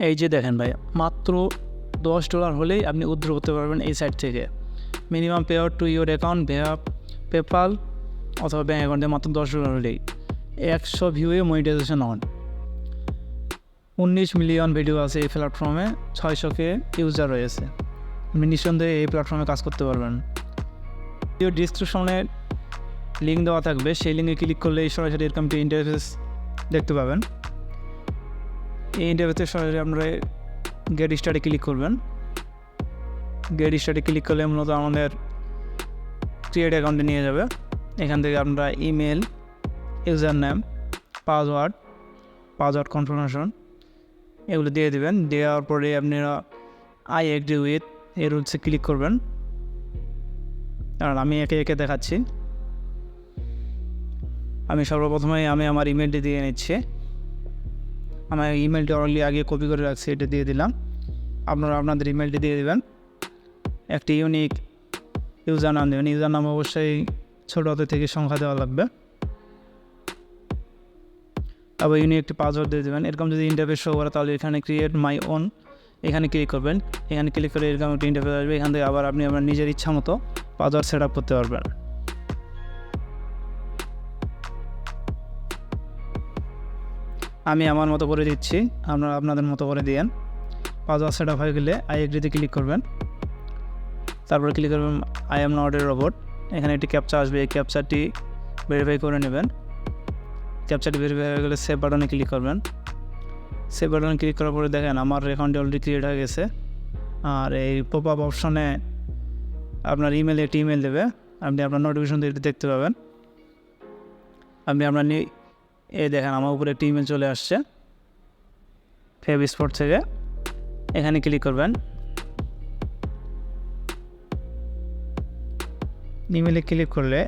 এই যে দেখেন ভাই, মাত্র $10 হলেই আপনি উইথড্র করতে পারবেন এই সাইট থেকে। Minimum pay out to your account via PayPal অথবা ব্যাঙ্ক অ্যাকাউন্টে মাত্র $10 হলেই 100 ভিউয়ে মনিটাইজেশন অন। 19 মিলিয়ন ভিডিও আছে এই প্ল্যাটফর্মে, 600K ইউজার রয়েছে। আপনি নিঃসন্দেহে এই প্ল্যাটফর্মে কাজ করতে পারবেন। ভিডিও ডিসক্রিপশনে লিঙ্ক দেওয়া থাকবে, সেই লিঙ্কে ক্লিক করলে সরাসরি এরকম একটি ইন্টারফেস দেখতে পাবেন। এই ইন্টারফেসে সরাসরি আপনারা গেট স্টার্টে ক্লিক করবেন। গেট স্টার্টে ক্লিক করলে মূলত আমাদের ক্রিয়েট অ্যাকাউন্টে নিয়ে যাবে। এখান থেকে আপনারা email, user name, password confirmation এগুলো দিয়ে দেবেন। দেওয়ার পরে আপনারা আই এগ্রি উইথ এই রুলসে ক্লিক করবেন। আর আমি একে একে দেখাচ্ছি। আমি সর্বপ্রথমে আমার ইমেলটি দিয়ে নিচ্ছি। আমার ইমেলটি অলরেডি আগে কপি করে রাখছি, এটা দিয়ে দিলাম। আপনারা আপনাদের ইমেলটি দিয়ে দেবেন। একটি ইউনিক ইউজার নাম দেবেন। ইউজার নাম অবশ্যই ছোটো হাতে থেকে সংখ্যা দেওয়া লাগবে। আবার ইউনিক একটি পাসওয়ার্ড দিয়ে দেবেন। এরকম যদি ইন্টারফেস শো করে তাহলে এখানে ক্রিয়েট মাই ওন এখানে ক্লিক করবেন। এখানে ক্লিক করে এরকম একটি ইন্টারফেস আসবে। এখান থেকে আবার আপনি আপনার নিজের ইচ্ছা মতো পাসওয়ার্ড সেট আপ করতে পারবেন। আমি আমার মতো করে দিচ্ছি, আপনারা আপনাদের মতো করে দিয়েন। পাসওয়ার্ড সেট আপ হয়ে গেলে আই এগ্রিতে ক্লিক করবেন। তারপরে ক্লিক করবেন I am not a robot. এখানে একটি ক্যাপচা আসবে, এই ক্যাপচাটি ভেরিফাই করে নেবেন। ক্যাপচাটি ভেরিফাই হয়ে গেলে সেভ বাটনে ক্লিক করবেন। সেভ বাটনে ক্লিক করার পরে দেখেন আমার অ্যাকাউন্টটি অলরেডি ক্রিয়েট হয়ে গেছে। আর এই পপ আপ অপশনে আপনার ইমেলে একটি ইমেল দেবে, আপনি আপনার নোটিফিকেশন দেখতে পাবেন। আপনি আপনার এই দেখেন আমার উপরে একটি ইমেল চলে আসছে ফেবস্পট থেকে। এখানে ক্লিক করবেন। ইমেলে ক্লিক করলে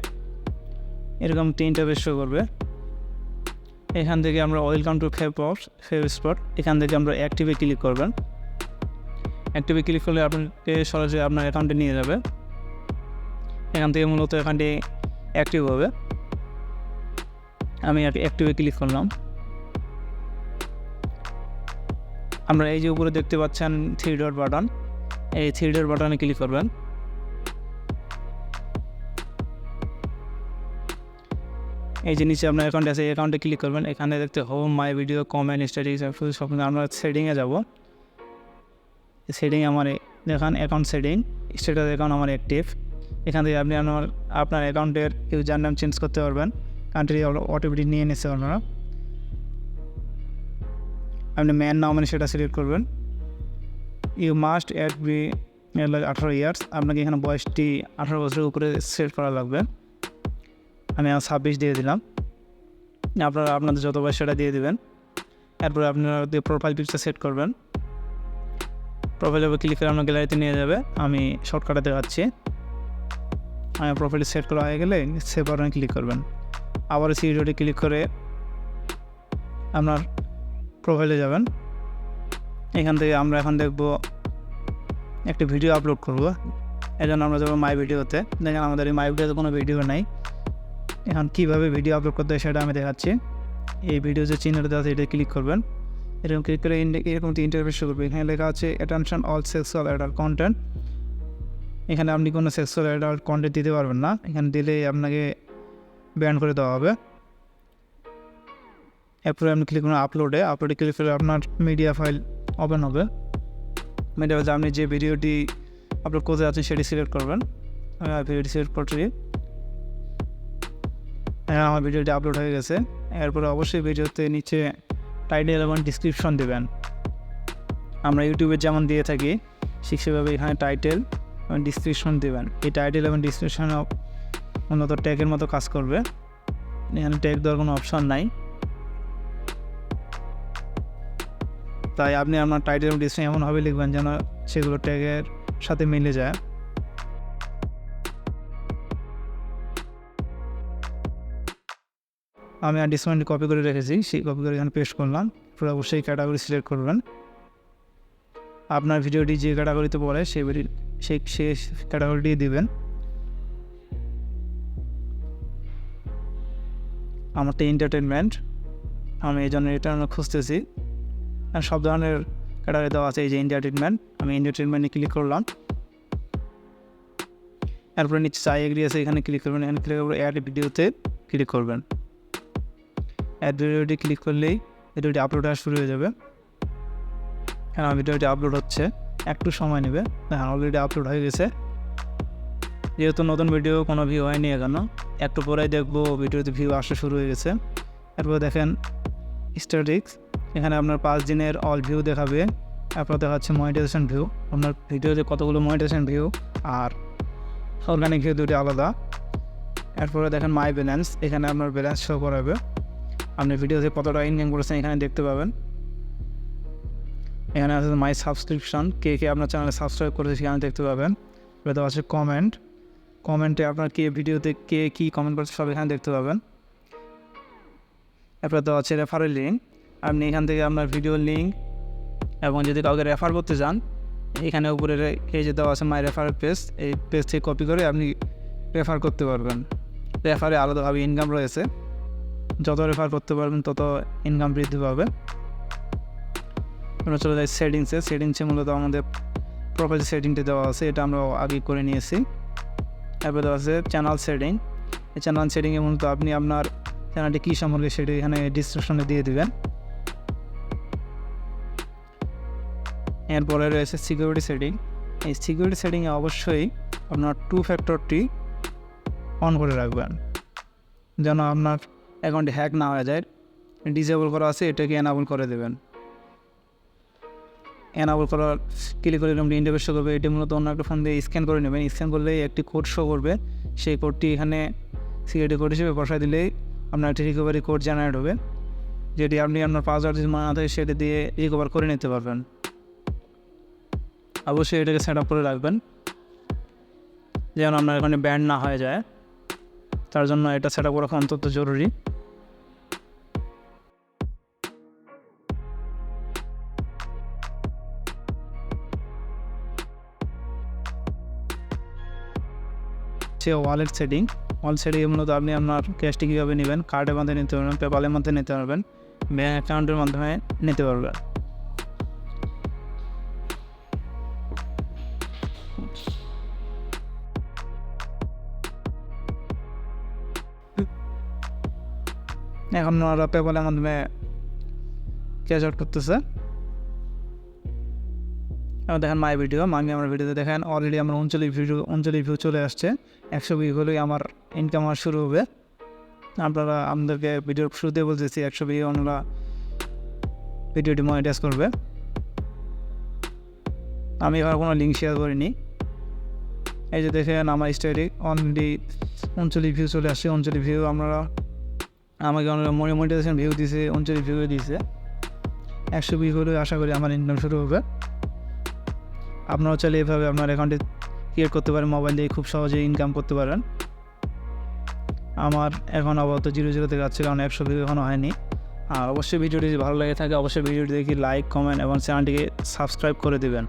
এরকম একটি ইন্টারফেস শো করবে। এখান থেকে আমরা ওয়েলকাম টু ফেবস্পট, এখান থেকে আমরা অ্যাক্টিভে ক্লিক করবেন। অ্যাক্টিভে ক্লিক করলে আপনাকে সরাসরি আপনার অ্যাকাউন্টে নিয়ে যাবে। এখান থেকে মূলত অ্যাকাউন্টটি অ্যাক্টিভ হবে। আমি অ্যাক্টিভে ক্লিক করলাম। আমরা এই যে উপরে দেখতে পাচ্ছেন 3 ডট বাটন, এই 3 ডট বাটনে ক্লিক করবেন। এই যে নিচে আপনার অ্যাকাউন্ট আছে, অ্যাকাউন্টে ক্লিক করবেন। এখানে দেখতে home, my video, comment, status সব আমরা সেটিংয়ে যাব। সেটিং আমার দেখান অ্যাকাউন্ট সেটিং, স্ট্যাটাস অ্যাকাউন্ট আমার অ্যাক্টিভ। এখান থেকে আপনি আপনার অ্যাকাউন্টের ইউজার নাম চেঞ্জ করতে পারবেন। কান্ট্রি অটোমেটিক নিয়ে নিচ্ছে আপনারা। আপনি ম্যান নাও মানে সেটা সিলেক্ট করবেন। You must at be 18 years, আপনাকে এখানে বয়সটি 18 বছরের উপরে সেট করা লাগবে। আমি 26 দিয়ে দিলাম। আপনারা আপনাদের যত বয়স সেটা দিয়ে দেবেন। এরপরে আপনারা প্রোফাইল পিকচার সেট করবেন। প্রোফাইলের উপর ক্লিক করে আপনার গ্যালারিতে নিয়ে যাবে। আমি শর্টকাটে দেখাচ্ছি। আমি প্রোফাইল সেট করা হয়ে গেলে সেভ বাটনে ক্লিক করবেন। আবার সিরিজে ক্লিক করে আপনার প্রোফাইলে যাবেন। এখান থেকে আমরা এখন দেখব একটি ভিডিও আপলোড করব। এই জন্য আমরা যাবো মাই ভিডিওতে। দেখেন আমাদের এই মাই ভিডিওতে কোনো ভিডিও নেই। এখন কীভাবে ভিডিও আপলোড করতে হয় সেটা আমি দেখাচ্ছি। এই ভিডিও যে চিহ্নটা দেওয়া আছে এটা ক্লিক করবেন। এরকম ক্লিক করে এরকম ইন্টারফেস শো করবে। এখানে লেখা আছে attention all sexual adult content. এখানে আপনি কোনো সেক্সুয়াল অ্যাডাল্ট কন্টেন্ট দিতে পারবেন না। এখানে দিলে আপনাকে ব্যান করে দেওয়া হবে। এরপরে আপনি ক্লিক করুন আপলোডে ক্লিক করে আপনার মিডিয়া ফাইল ওপেন হবে। মিডিয়া ফাইলে আপনি যে ভিডিওটি আপলোড করতে যাচ্ছেন সেটি সিলেক্ট করবেন। আমি ভিডিওটি সিলেক্ট করছি। হ্যাঁ, আমার ভিডিওটি আপলোড হয়ে গেছে। এরপরে অবশ্যই ভিডিওতে নিচে টাইটেল এবং ডিসক্রিপশন দেবেন। আমরা ইউটিউবে যেমন দিয়ে থাকি ঠিক সেভাবে এখানে টাইটেল এবং ডিসক্রিপশন দেবেন। এই টাইটেল এবং ডিসক্রিপশন মূলত ট্যাগের মতো কাজ করবে। এখানে ট্যাগ দেওয়ার কোনো অপশন নাই, তাই আপনি আপনার টাইটেল এবং ডিসক্রিপশন এমনভাবে লিখবেন যেন সেগুলো ট্যাগের সাথে মিলে যায়। আমি আর ডিসক্রিপশনটি কপি করে রেখেছি, সেই কপি করে এখানে পেস্ট করলাম। পুরো অবশ্যই ক্যাটাগরি সিলেক্ট করবেন। আপনার ভিডিওটি যে ক্যাটাগরিতে পড়ে সেই ক্যাটাগরিটি দিবেন। আমারটা এন্টারটেনমেন্ট, আমি এই জন্য এটা খুঁজতেছি। আর সব ধরনের ক্যাটাগরি দেওয়া আছে এই যে এন্টারটেনমেন্ট, আমি এন্টারটেনমেন্টে ক্লিক করলাম। এরপরে নিচে চাই এগ্রি আছে, এখানে ক্লিক করবেন। এখানে ক্লিক করে অ্যাড ভিডিওতে ক্লিক করবেন। অ্যাড ভিডিওটি ক্লিক করলেই ভিডিওটি আপলোড হওয়া শুরু হয়ে যাবে। হ্যাঁ, ভিডিওটি আপলোড হচ্ছে, একটু সময় নেবে। হ্যাঁ, অলরেডি আপলোড হয়ে গেছে। যেহেতু নতুন ভিডিও কোনো ভিউ হয়নি এখনো, একটু পরেই দেখবো ভিডিওতে ভিউ আসা শুরু হয়ে গেছে। এরপর দেখেন স্ট্যাটিক্স, এখানে আপনার 5 দিনের অল ভিউ দেখাবে। এরপর দেখাচ্ছে মনিটাইজেশন ভিউ, আপনার ভিডিওতে কতগুলো মনিটাইজেশন ভিউ আর অর্গানিক ভিউ দুটি আলাদা। এরপরে দেখেন মাই ব্যালেন্স, এখানে আপনার ব্যালেন্স শো করাবে, আপনি ভিডিওতে কতটা ইনকাম করেছেন এখানে দেখতে পাবেন। এখানে আছে মাই সাবস্ক্রিপশন, কে আপনার চ্যানেলে সাবস্ক্রাইব করেছে সেখানে দেখতে পাবেন। এবার দেওয়া আছে কমেন্টে আপনার ভিডিওতে কে কী কমেন্ট করছে সব এখানে দেখতে পাবেন। এরপর দেওয়া আছে রেফারেল লিঙ্ক, আপনি এখান থেকে আপনার ভিডিওর লিঙ্ক এবং যদি কাউকে রেফার করতে চান, এখানে উপরে এই যে দেওয়া আছে মাই রেফারেল পেজ, এই পেজ থেকে কপি করে আপনি রেফার করতে পারবেন। রেফারে আলাদাভাবে ইনকাম রয়েছে, যত রেফার করতে পারবেন তত ইনকাম বৃদ্ধি পাবে। আমরা চলে যাই সেটিংসে মূলত আমাদের প্রোফাইল সেটিংটা দেওয়া আছে, এটা আমরা আগে করে নিয়েছি। এরপর দেওয়া আছে চ্যানেল সেটিং, এই চ্যানেল সেটিংয়ে মূলত আপনি আপনার চ্যানেলটি কী সম্পর্কে সেটি এখানে ডিসক্রিপশনে দিয়ে দেবেন। এরপরে রয়েছে সিকিউরিটি সেটিং, এই সিকিউরিটি সেটিংয়ে অবশ্যই আপনার 2 ফ্যাক্টরটি অন করে রাখবেন, যেন আপনার অ্যাকাউন্টে হ্যাক না হয়ে যায়। ডিসেবল করা আছে, এটাকে এনাবল করে দেবেন। এনাবল করার ক্লিক করে আপনি ইন্টারফেস শো করবে, এটি মূলত অন্য একটা ফোন দিয়ে স্ক্যান করে নেবেন। স্ক্যান করলেই একটি কোড শো করবে, সেই কোডটি এখানে সিকিউরিটি কোড হিসেবে বসায় দিলেই আপনার একটি রিকভারি কোড জেনারেট হবে, যেটি আপনি আপনার পাসওয়ার্ড যদি মনে না থাকে সেটি দিয়ে রিকভার করে নিতে পারবেন। অবশ্যই এটাকে সেট আপ করে রাখবেন যেন আপনার এখানে ব্যান না হয়ে যায়, তার জন্য এটা সেট আপ করা অত্যন্ত জরুরি। ওয়ালেট সেটিংয়ে মূলত আপনি আপনার ক্যাশটি কীভাবে নেবেন, কার্ডের মধ্যে নিতে পারবেন, পেপালের মধ্যে নিতে পারবেন, ব্যাঙ্ক অ্যাকাউন্টের মাধ্যমে নিতে পারবেন। এখন ওরা পেপালের মাধ্যমে ক্যাশ আউট করতেছে। এবার দেখেন মাই ভিডিও, আমার ভিডিওতে দেখেন অলরেডি আমার 39 ভিউ চলে আসছে। 100 ভিউ হলেই আমার ইনকাম হওয়া শুরু হবে। আপনারা আমাদেরকে ভিডিওর শুরুতে বলতেছি 100 ভিউ আমরা ভিডিওটি মনিটাইজ করবে। আমি এবার কোনো লিঙ্ক শেয়ার করিনি। এই যে দেখেন আমার স্টোরি অলরেডি 39 ভিউ চলে আসছে। 39 ভিউ আমাকে মনিটাইজেশন ভিউ দিয়েছে, 39 ভিউ দিয়েছে। 100 ভিউ হলে আশা করি আমার ইনকাম শুরু হবে। আপনারাও চাইলে এভাবে আপনার অ্যাকাউন্টে ক্রিয়েট করতে পারেন, মোবাইল দিয়ে খুব সহজেই ইনকাম করতে পারেন। আমার এখন আপাতত 0 থেকে যাচ্ছে, কারণ 100 ভিউ এখনও হয়নি। আর অবশ্যই ভিডিওটি যদি ভালো লেগে থাকে অবশ্যই ভিডিওটি দেখি লাইক, কমেন্ট এবং চ্যানেলটিকে সাবস্ক্রাইব করে দেবেন।